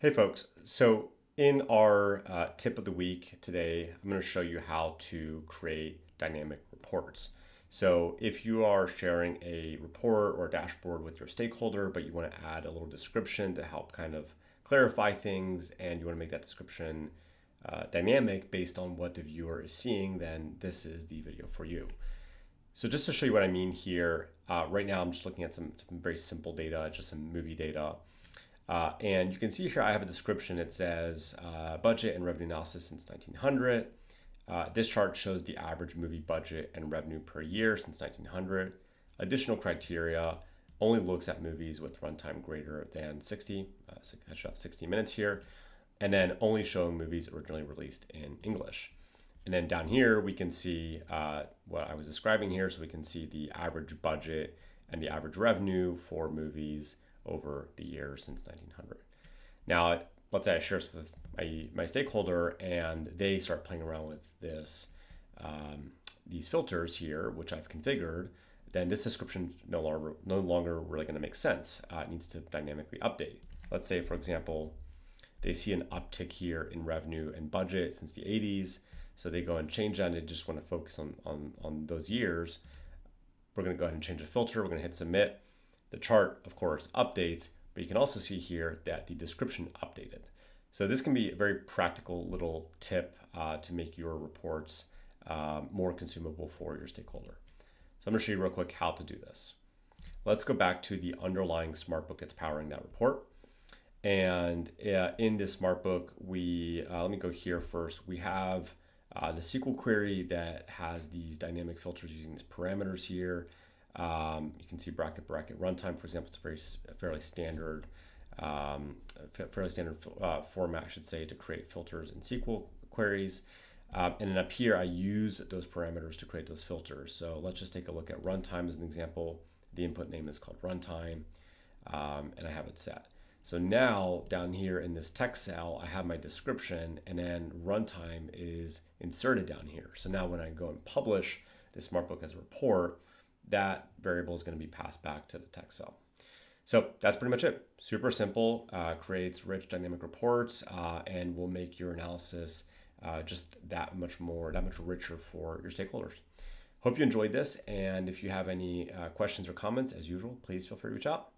Hey folks, so in our tip of the week today, I'm going to show you how to create dynamic reports. So if you are sharing a report or a dashboard with your stakeholder, but you want to add a little description to help kind of clarify things and you want to make that description dynamic based on what the viewer is seeing, then this is the video for you. So just to show you what I mean here, right now I'm just looking at some very simple data, just some movie data. And you can see here I have a description. It says budget and revenue analysis since 1900. This chart shows the average movie budget and revenue per year since 1900. Additional criteria only looks at movies with runtime greater than 60. I should have 60 minutes here. And then only showing movies originally released in English. And then down here, we can see what I was describing here. So we can see the average budget and the average revenue for movies over the years since 1900. Now, let's say I share this with my stakeholder and they start playing around with these filters here, which I've configured, then this description no longer really going to make sense. It needs to dynamically update. Let's say, for example, they see an uptick here in revenue and budget since the 80s. So they go and change that and they just want to focus on those years. We're going to go ahead and change the filter. We're going to hit submit. The chart, of course, updates, but you can also see here that the description updated. So this can be a very practical little tip to make your reports more consumable for your stakeholder. So I'm going to show you real quick how to do this. Let's go back to the underlying SmartBook that's powering that report. And in this SmartBook, let me go here first. We have the SQL query that has these dynamic filters using these parameters here. You can see bracket runtime, for example. It's a fairly standard format, I should say, to create filters in SQL queries. And then up here, I use those parameters to create those filters. So let's just take a look at runtime as an example. The input name is called runtime, and I have it set. So now down here in this text cell, I have my description, and then runtime is inserted down here. So now when I go and publish this SmartBook as a report, that variable is going to be passed back to the text cell. So that's pretty much it. Super simple, creates rich dynamic reports, and will make your analysis just that much richer for your stakeholders. Hope you enjoyed this, and if you have any questions or comments, as usual, please feel free to reach out.